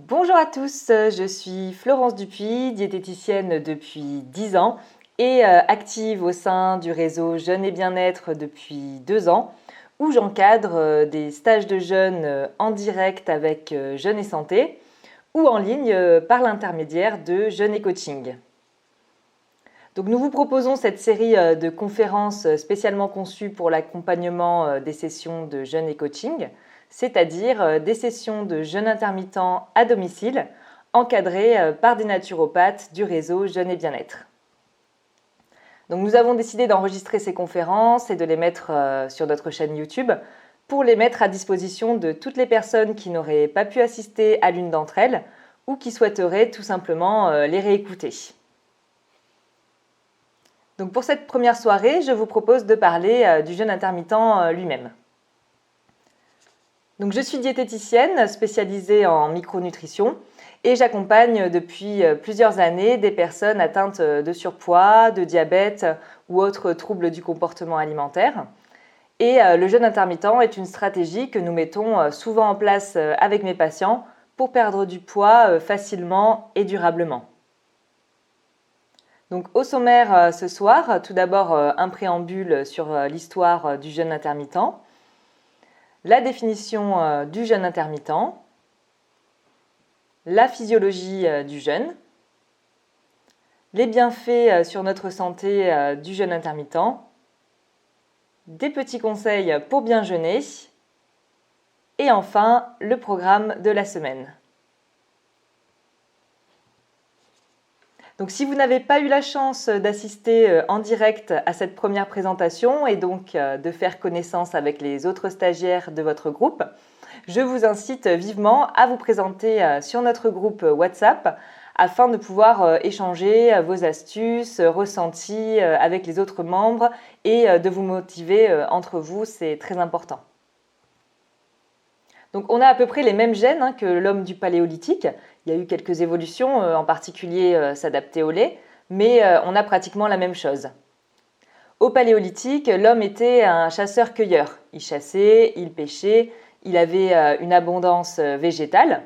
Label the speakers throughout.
Speaker 1: Bonjour à tous, je suis Florence Dupuis, diététicienne depuis 10 ans et active au sein du réseau Jeûne et Bien-être depuis 2 ans, où j'encadre des stages de jeûne en direct avec Jeûne et Santé ou en ligne par l'intermédiaire de Jeûne et Coaching. Donc nous vous proposons cette série de conférences spécialement conçues pour l'accompagnement des sessions de jeûne et coaching, c'est-à-dire des sessions de jeûne intermittent à domicile, encadrées par des naturopathes du réseau Jeûne et Bien-être. Donc nous avons décidé d'enregistrer ces conférences et de les mettre sur notre chaîne YouTube pour les mettre à disposition de toutes les personnes qui n'auraient pas pu assister à l'une d'entre elles ou qui souhaiteraient tout simplement les réécouter. Donc pour cette première soirée, je vous propose de parler du jeûne intermittent lui-même. Donc je suis diététicienne spécialisée en micronutrition et j'accompagne depuis plusieurs années des personnes atteintes de surpoids, de diabète ou autres troubles du comportement alimentaire. Et le jeûne intermittent est une stratégie que nous mettons souvent en place avec mes patients pour perdre du poids facilement et durablement. Donc au sommaire ce soir, tout d'abord un préambule sur l'histoire du jeûne intermittent, la définition du jeûne intermittent, la physiologie du jeûne, les bienfaits sur notre santé du jeûne intermittent, des petits conseils pour bien jeûner et enfin le programme de la semaine. Donc si vous n'avez pas eu la chance d'assister en direct à cette première présentation et donc de faire connaissance avec les autres stagiaires de votre groupe, je vous incite vivement à vous présenter sur notre groupe WhatsApp afin de pouvoir échanger vos astuces, ressentis avec les autres membres et de vous motiver entre vous, c'est très important. Donc on a à peu près les mêmes gènes que l'homme du Paléolithique. Il y a eu quelques évolutions, en particulier s'adapter au lait, mais on a pratiquement la même chose. Au Paléolithique, l'homme était un chasseur-cueilleur. Il chassait, il pêchait, il avait une abondance végétale.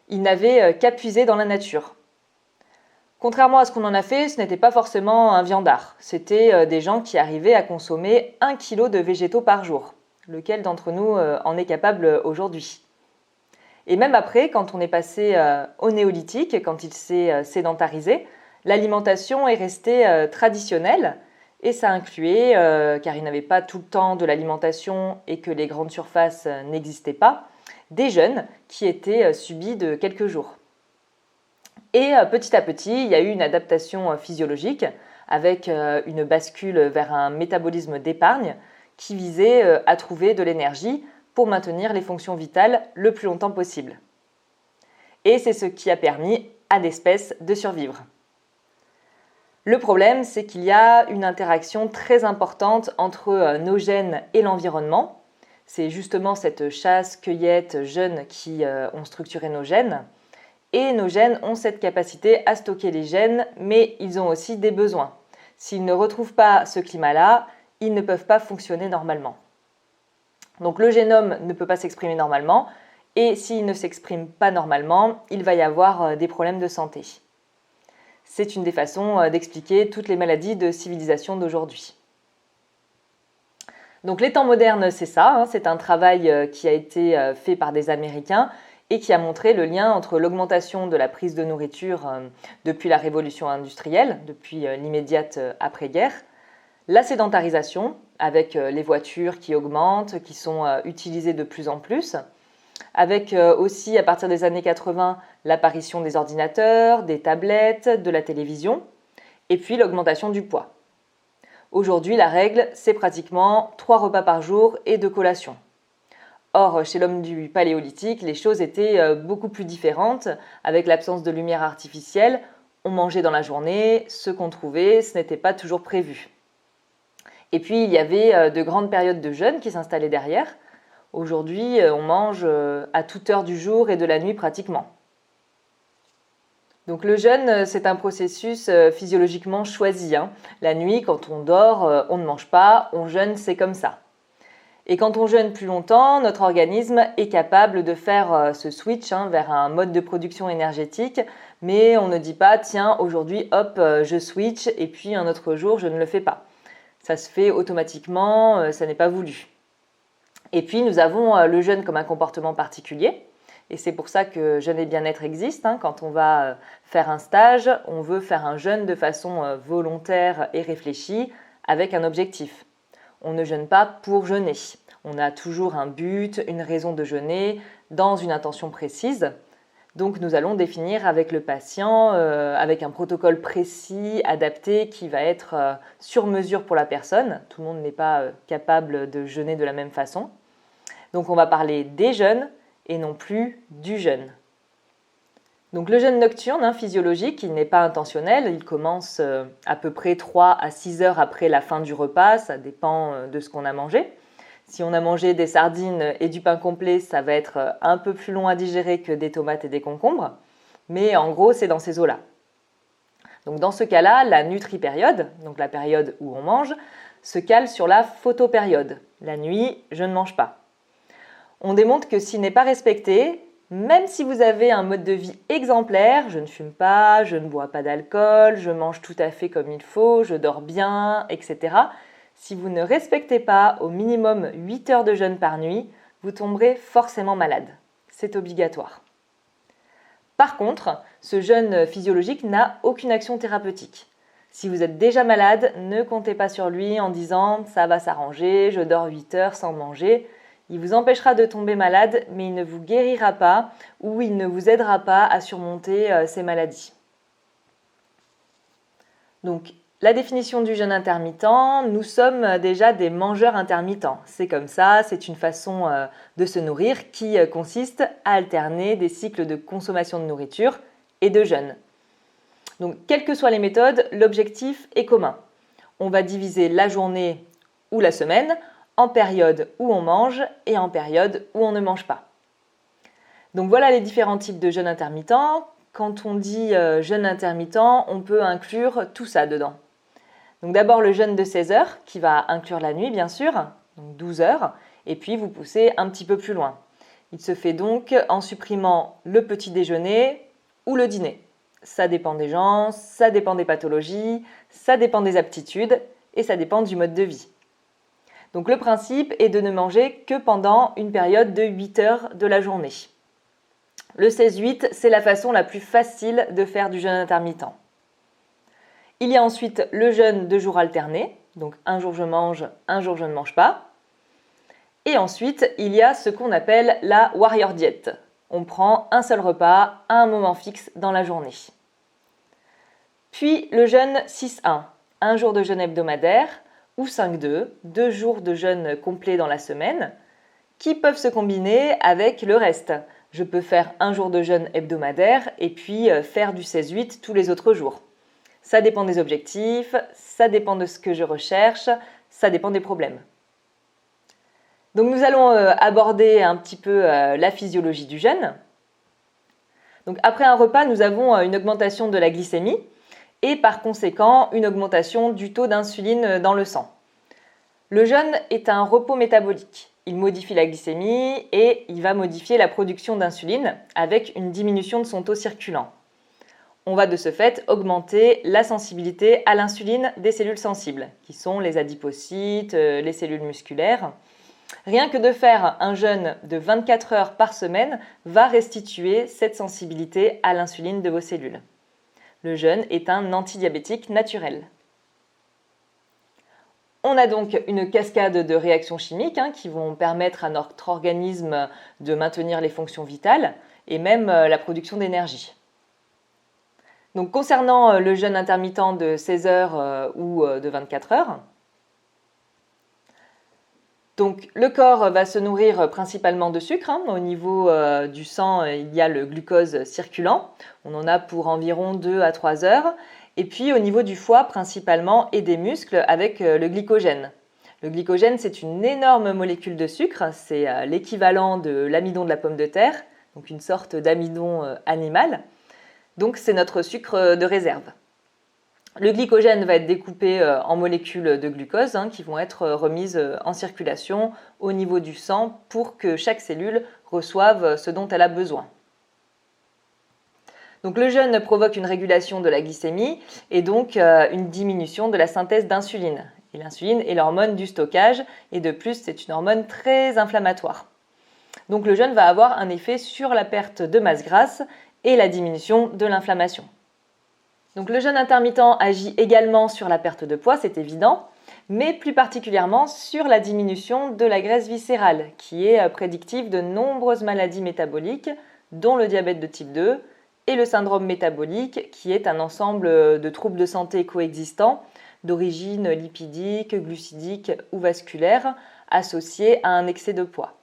Speaker 1: Il n'avait qu'à puiser dans la nature. Contrairement à ce qu'on en a fait, ce n'était pas forcément un viandard. C'était des gens qui arrivaient à consommer 1 kg de végétaux par jour. Lequel d'entre nous en est capable aujourd'hui? Et même après, quand on est passé au néolithique, quand il s'est sédentarisé, l'alimentation est restée traditionnelle et ça incluait, car il n'avait pas tout le temps de l'alimentation et que les grandes surfaces n'existaient pas, des jeûnes qui étaient subis de quelques jours. Et petit à petit, il y a eu une adaptation physiologique avec une bascule vers un métabolisme d'épargne qui visait à trouver de l'énergie pour maintenir les fonctions vitales le plus longtemps possible. Et c'est ce qui a permis à l'espèce de survivre. Le problème, c'est qu'il y a une interaction très importante entre nos gènes et l'environnement. C'est justement cette chasse-cueillette jeûne qui ont structuré nos gènes. Et nos gènes ont cette capacité à stocker les gènes, mais ils ont aussi des besoins. S'ils ne retrouvent pas ce climat-là, ils ne peuvent pas fonctionner normalement. Donc le génome ne peut pas s'exprimer normalement et s'il ne s'exprime pas normalement, il va y avoir des problèmes de santé. C'est une des façons d'expliquer toutes les maladies de civilisation d'aujourd'hui. Donc les temps modernes, c'est ça, c'est un travail qui a été fait par des Américains et qui a montré le lien entre l'augmentation de la prise de nourriture depuis la révolution industrielle, depuis l'immédiate après-guerre, la sédentarisation, avec les voitures qui augmentent, qui sont utilisées de plus en plus, avec aussi à partir des années 80 l'apparition des ordinateurs, des tablettes, de la télévision, et puis l'augmentation du poids. Aujourd'hui, la règle, c'est pratiquement 3 repas par jour et 2 collations. Or, chez l'homme du Paléolithique, les choses étaient beaucoup plus différentes, avec l'absence de lumière artificielle. On mangeait dans la journée, ce qu'on trouvait, ce n'était pas toujours prévu. Et puis, il y avait de grandes périodes de jeûne qui s'installaient derrière. Aujourd'hui, on mange à toute heure du jour et de la nuit pratiquement. Donc le jeûne, c'est un processus physiologiquement choisi. La nuit, quand on dort, on ne mange pas, on jeûne, c'est comme ça. Et quand on jeûne plus longtemps, notre organisme est capable de faire ce switch vers un mode de production énergétique, mais on ne dit pas tiens aujourd'hui hop je switch et puis un autre jour je ne le fais pas. Ça se fait automatiquement, ça n'est pas voulu. Et puis nous avons le jeûne comme un comportement particulier. Et c'est pour ça que Jeûne et Bien-être existe. Quand on va faire un stage, on veut faire un jeûne de façon volontaire et réfléchie avec un objectif. On ne jeûne pas pour jeûner. On a toujours un but, une raison de jeûner, dans une intention précise. Donc nous allons définir avec le patient, avec un protocole précis, adapté, qui va être sur mesure pour la personne. Tout le monde n'est pas capable de jeûner de la même façon. Donc on va parler des jeûnes et non plus du jeûne. Donc le jeûne nocturne physiologique, il n'est pas intentionnel, il commence à peu près 3 à 6 heures après la fin du repas, ça dépend de ce qu'on a mangé. Si on a mangé des sardines et du pain complet, ça va être un peu plus long à digérer que des tomates et des concombres, mais en gros c'est dans ces eaux-là. Donc dans ce cas-là, la nutri-période, donc la période où on mange, se cale sur la photopériode. La nuit, je ne mange pas. On démontre que s'il n'est pas respecté, même si vous avez un mode de vie exemplaire, je ne fume pas, je ne bois pas d'alcool, je mange tout à fait comme il faut, je dors bien, etc. Si vous ne respectez pas au minimum 8 heures de jeûne par nuit, vous tomberez forcément malade. C'est obligatoire. Par contre, ce jeûne physiologique n'a aucune action thérapeutique. Si vous êtes déjà malade, ne comptez pas sur lui en disant « ça va s'arranger, je dors 8 heures sans manger ». Il vous empêchera de tomber malade, mais il ne vous guérira pas ou il ne vous aidera pas à surmonter ces maladies. Donc, la définition du jeûne intermittent, nous sommes déjà des mangeurs intermittents. C'est comme ça, c'est une façon de se nourrir qui consiste à alterner des cycles de consommation de nourriture et de jeûne. Donc, quelles que soient les méthodes, l'objectif est commun. On va diviser la journée ou la semaine en période où on mange et en période où on ne mange pas. Donc voilà les différents types de jeûne intermittent. Quand on dit jeûne intermittent, on peut inclure tout ça dedans. Donc d'abord le jeûne de 16 heures qui va inclure la nuit bien sûr, donc 12 heures, et puis vous poussez un petit peu plus loin. Il se fait donc en supprimant le petit déjeuner ou le dîner. Ça dépend des gens, ça dépend des pathologies, ça dépend des aptitudes et ça dépend du mode de vie. Donc le principe est de ne manger que pendant une période de 8 heures de la journée. Le 16-8, c'est la façon la plus facile de faire du jeûne intermittent. Il y a ensuite le jeûne de jours alternés, donc un jour je mange, un jour je ne mange pas. Et ensuite, il y a ce qu'on appelle la warrior diet. On prend un seul repas à un moment fixe dans la journée. Puis le jeûne 6-1, un jour de jeûne hebdomadaire, ou 5-2, 2 jours de jeûne complet dans la semaine, qui peuvent se combiner avec le reste. Je peux faire un jour de jeûne hebdomadaire et puis faire du 16-8 tous les autres jours. Ça dépend des objectifs, ça dépend de ce que je recherche, ça dépend des problèmes. Donc nous allons aborder un petit peu la physiologie du jeûne. Donc après un repas, nous avons une augmentation de la glycémie et par conséquent une augmentation du taux d'insuline dans le sang. Le jeûne est un repos métabolique. Il modifie la glycémie et il va modifier la production d'insuline avec une diminution de son taux circulant. On va de ce fait augmenter la sensibilité à l'insuline des cellules sensibles, qui sont les adipocytes, les cellules musculaires. Rien que de faire un jeûne de 24 heures par semaine va restituer cette sensibilité à l'insuline de vos cellules. Le jeûne est un antidiabétique naturel. On a donc une cascade de réactions chimiques qui vont permettre à notre organisme de maintenir les fonctions vitales et même la production d'énergie. Donc concernant le jeûne intermittent de 16 heures ou de 24 heures, donc, le corps va se nourrir principalement de sucre. Au niveau du sang, il y a le glucose circulant. On en a pour environ 2 à 3 heures. Et puis au niveau du foie principalement et des muscles avec le glycogène. Le glycogène, c'est une énorme molécule de sucre. C'est l'équivalent de l'amidon de la pomme de terre, donc une sorte d'amidon animal. Donc c'est notre sucre de réserve. Le glycogène va être découpé en molécules de glucose qui vont être remises en circulation au niveau du sang pour que chaque cellule reçoive ce dont elle a besoin. Donc le jeûne provoque une régulation de la glycémie et donc une diminution de la synthèse d'insuline. Et l'insuline est l'hormone du stockage et de plus c'est une hormone très inflammatoire. Donc le jeûne va avoir un effet sur la perte de masse grasse et la diminution de l'inflammation. Donc le jeûne intermittent agit également sur la perte de poids, c'est évident, mais plus particulièrement sur la diminution de la graisse viscérale, qui est prédictive de nombreuses maladies métaboliques, dont le diabète de type 2 et le syndrome métabolique, qui est un ensemble de troubles de santé coexistants d'origine lipidique, glucidique ou vasculaire, associés à un excès de poids.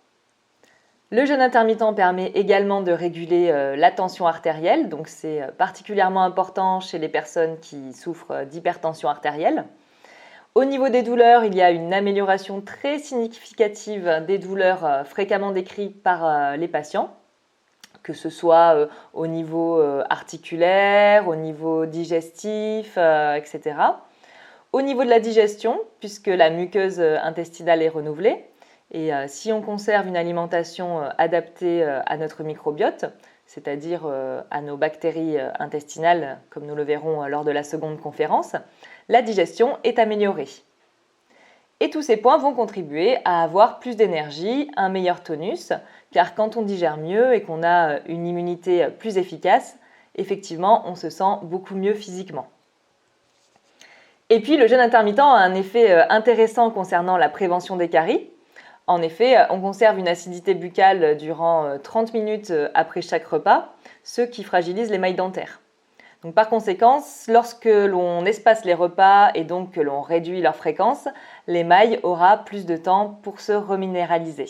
Speaker 1: Le jeûne intermittent permet également de réguler la tension artérielle, donc c'est particulièrement important chez les personnes qui souffrent d'hypertension artérielle. Au niveau des douleurs, il y a une amélioration très significative des douleurs fréquemment décrites par les patients, que ce soit au niveau articulaire, au niveau digestif, etc. Au niveau de la digestion, puisque la muqueuse intestinale est renouvelée, et si on conserve une alimentation adaptée à notre microbiote, c'est-à-dire à nos bactéries intestinales, comme nous le verrons lors de la seconde conférence, la digestion est améliorée. Et tous ces points vont contribuer à avoir plus d'énergie, un meilleur tonus, car quand on digère mieux et qu'on a une immunité plus efficace, effectivement, on se sent beaucoup mieux physiquement. Et puis, le jeûne intermittent a un effet intéressant concernant la prévention des caries. En effet, on conserve une acidité buccale durant 30 minutes après chaque repas, ce qui fragilise les mailles dentaires. Donc, par conséquent, lorsque l'on espace les repas et donc que l'on réduit leur fréquence, l'émail aura plus de temps pour se reminéraliser.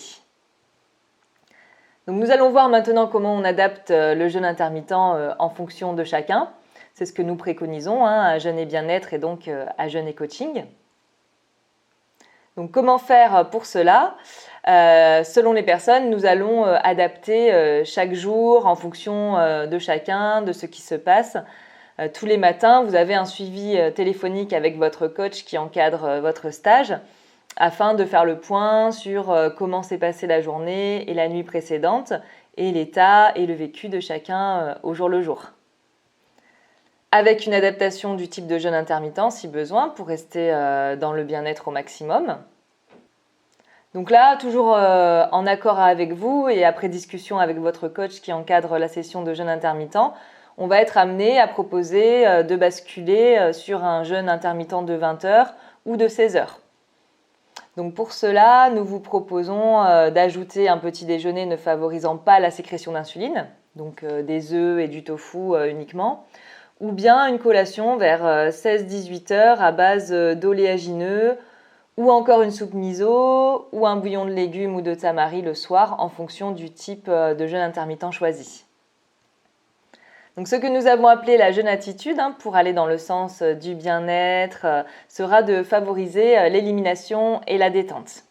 Speaker 1: Donc, nous allons voir maintenant comment on adapte le jeûne intermittent en fonction de chacun. C'est ce que nous préconisons à Jeûne et Bien-être et donc à Jeûne et Coaching. Donc comment faire pour cela ? Selon les personnes, nous allons adapter chaque jour en fonction de chacun, de ce qui se passe. Tous les matins, vous avez un suivi téléphonique avec votre coach qui encadre votre stage afin de faire le point sur comment s'est passée la journée et la nuit précédente et l'état et le vécu de chacun au jour le jour. Avec une adaptation du type de jeûne intermittent si besoin pour rester dans le bien-être au maximum. Donc là, toujours en accord avec vous et après discussion avec votre coach qui encadre la session de jeûne intermittent, on va être amené à proposer de basculer sur un jeûne intermittent de 20 heures ou de 16 heures. Donc pour cela, nous vous proposons d'ajouter un petit déjeuner ne favorisant pas la sécrétion d'insuline, donc des œufs et du tofu uniquement, ou bien une collation vers 16-18 heures à base d'oléagineux, ou encore une soupe miso, ou un bouillon de légumes ou de tamari le soir en fonction du type de jeûne intermittent choisi. Donc ce que nous avons appelé la jeûne attitude, pour aller dans le sens du bien-être, sera de favoriser l'élimination et la détente.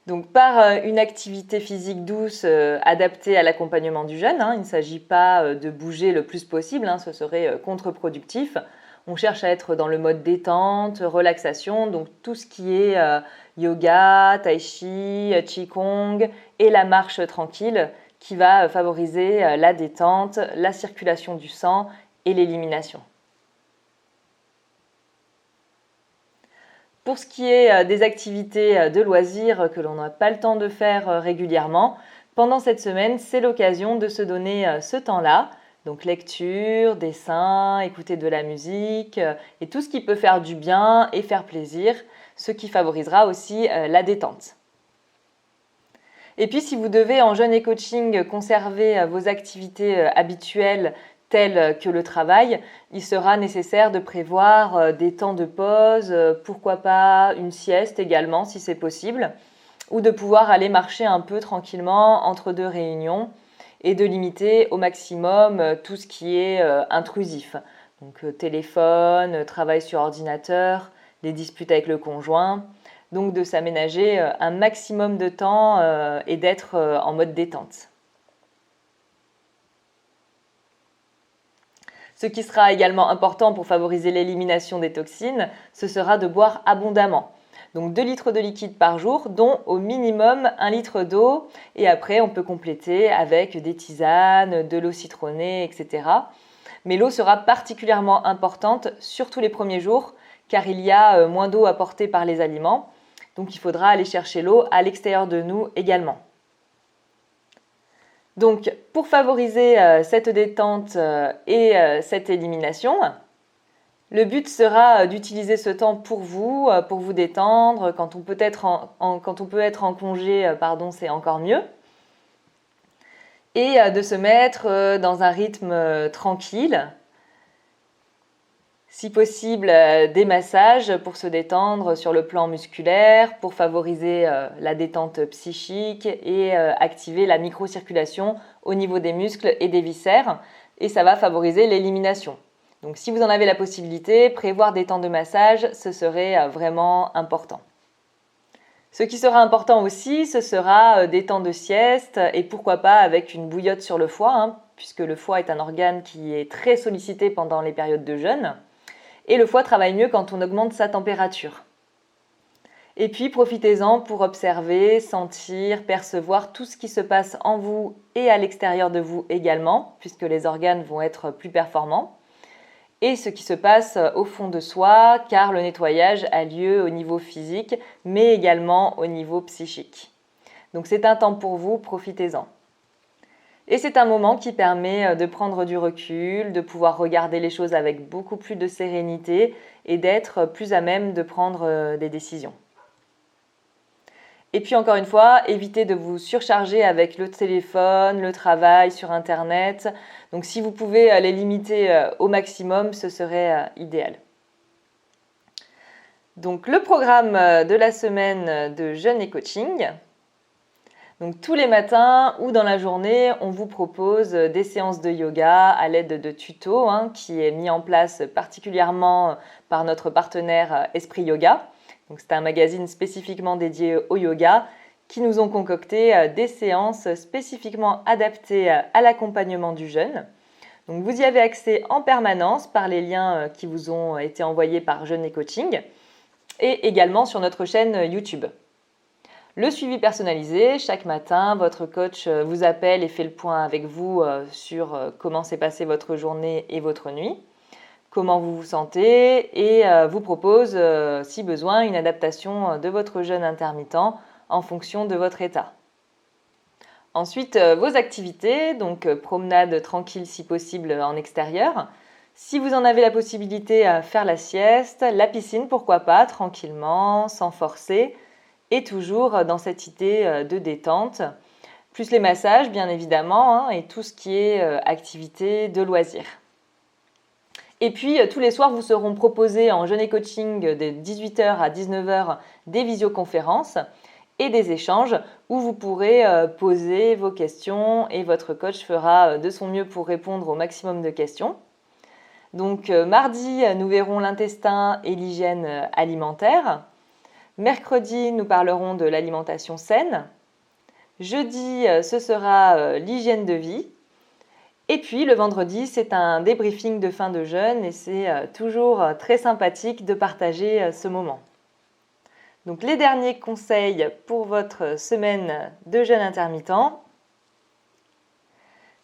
Speaker 1: Donc par une activité physique douce adaptée à l'accompagnement du jeûne, il ne s'agit pas de bouger le plus possible, ce serait contre-productif. On cherche à être dans le mode détente, relaxation, donc tout ce qui est yoga, tai chi, qigong et la marche tranquille qui va favoriser la détente, la circulation du sang et l'élimination. Pour ce qui est des activités de loisirs que l'on n'a pas le temps de faire régulièrement, pendant cette semaine, c'est l'occasion de se donner ce temps-là. Donc lecture, dessin, écouter de la musique et tout ce qui peut faire du bien et faire plaisir, ce qui favorisera aussi la détente. Et puis si vous devez en jeûne et coaching conserver vos activités habituelles telles que le travail, il sera nécessaire de prévoir des temps de pause, pourquoi pas une sieste également si c'est possible, ou de pouvoir aller marcher un peu tranquillement entre deux réunions et de limiter au maximum tout ce qui est intrusif. Donc téléphone, travail sur ordinateur, les disputes avec le conjoint. Donc de s'aménager un maximum de temps et d'être en mode détente. Ce qui sera également important pour favoriser l'élimination des toxines, ce sera de boire abondamment. Donc 2 litres de liquide par jour, dont au minimum 1 litre d'eau. Et après, on peut compléter avec des tisanes, de l'eau citronnée, etc. Mais l'eau sera particulièrement importante, surtout les premiers jours, car il y a moins d'eau apportée par les aliments. Donc il faudra aller chercher l'eau à l'extérieur de nous également. Donc, pour favoriser cette détente et cette élimination, le but sera d'utiliser ce temps pour vous détendre. Quand on peut être en congé, c'est encore mieux. Et de se mettre dans un rythme tranquille. Si possible, des massages pour se détendre sur le plan musculaire, pour favoriser la détente psychique et activer la microcirculation au niveau des muscles et des viscères. Et ça va favoriser l'élimination. Donc si vous en avez la possibilité, prévoir des temps de massage, ce serait vraiment important. Ce qui sera important aussi, ce sera des temps de sieste et pourquoi pas avec une bouillotte sur le foie, puisque le foie est un organe qui est très sollicité pendant les périodes de jeûne. Et le foie travaille mieux quand on augmente sa température. Et puis profitez-en pour observer, sentir, percevoir tout ce qui se passe en vous et à l'extérieur de vous également, puisque les organes vont être plus performants. Et ce qui se passe au fond de soi, car le nettoyage a lieu au niveau physique, mais également au niveau psychique. Donc c'est un temps pour vous, profitez-en. Et c'est un moment qui permet de prendre du recul, de pouvoir regarder les choses avec beaucoup plus de sérénité et d'être plus à même de prendre des décisions. Et puis encore une fois, évitez de vous surcharger avec le téléphone, le travail sur Internet. Donc si vous pouvez les limiter au maximum, ce serait idéal. Donc le programme de la semaine de jeûne et coaching. Donc tous les matins ou dans la journée, on vous propose des séances de yoga à l'aide de tutos qui est mis en place particulièrement par notre partenaire Esprit Yoga. Donc c'est un magazine spécifiquement dédié au yoga qui nous ont concocté des séances spécifiquement adaptées à l'accompagnement du jeûne. Donc vous y avez accès en permanence par les liens qui vous ont été envoyés par Jeûne et Coaching et également sur notre chaîne YouTube. Le suivi personnalisé, chaque matin, votre coach vous appelle et fait le point avec vous sur comment s'est passée votre journée et votre nuit, comment vous vous sentez et vous propose, si besoin, une adaptation de votre jeûne intermittent en fonction de votre état. Ensuite, vos activités, donc promenade tranquille si possible en extérieur. Si vous en avez la possibilité, faire la sieste, la piscine, pourquoi pas, tranquillement, sans forcer. Et toujours dans cette idée de détente, plus les massages bien évidemment et tout ce qui est activité de loisirs. Et puis tous les soirs vous seront proposés en jeûne et coaching de 18h à 19h des visioconférences et des échanges où vous pourrez poser vos questions et votre coach fera de son mieux pour répondre au maximum de questions. Donc mardi, nous verrons l'intestin et l'hygiène alimentaire. Mercredi, nous parlerons de l'alimentation saine. Jeudi, ce sera l'hygiène de vie. Et puis le vendredi, c'est un débriefing de fin de jeûne et c'est toujours très sympathique de partager ce moment. Donc les derniers conseils pour votre semaine de jeûne intermittent.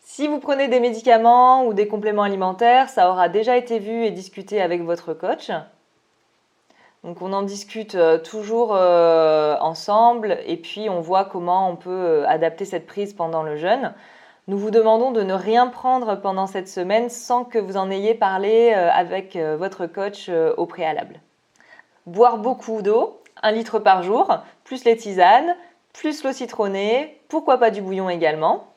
Speaker 1: Si vous prenez des médicaments ou des compléments alimentaires, ça aura déjà été vu et discuté avec votre coach. Donc on en discute toujours ensemble et puis on voit comment on peut adapter cette prise pendant le jeûne. Nous vous demandons de ne rien prendre pendant cette semaine sans que vous en ayez parlé avec votre coach au préalable. Boire beaucoup d'eau, 1 litre par jour, plus les tisanes, plus l'eau citronnée, pourquoi pas du bouillon également.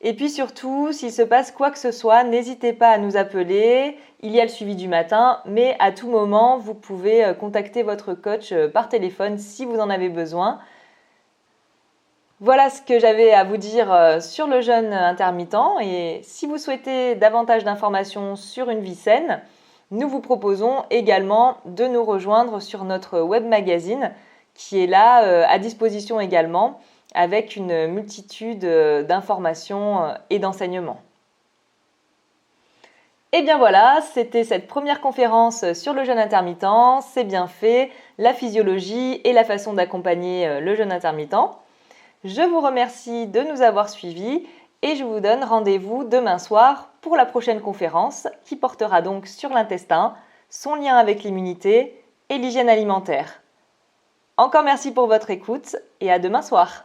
Speaker 1: Et puis surtout, s'il se passe quoi que ce soit, n'hésitez pas à nous appeler. Il y a le suivi du matin, mais à tout moment, vous pouvez contacter votre coach par téléphone si vous en avez besoin. Voilà ce que j'avais à vous dire sur le jeûne intermittent. Et si vous souhaitez davantage d'informations sur une vie saine, nous vous proposons également de nous rejoindre sur notre web magazine qui est là à disposition également, avec une multitude d'informations et d'enseignements. Et bien voilà, c'était cette première conférence sur le jeûne intermittent, ses bienfaits, la physiologie et la façon d'accompagner le jeûne intermittent. Je vous remercie de nous avoir suivis et je vous donne rendez-vous demain soir pour la prochaine conférence qui portera donc sur l'intestin, son lien avec l'immunité et l'hygiène alimentaire. Encore merci pour votre écoute et à demain soir.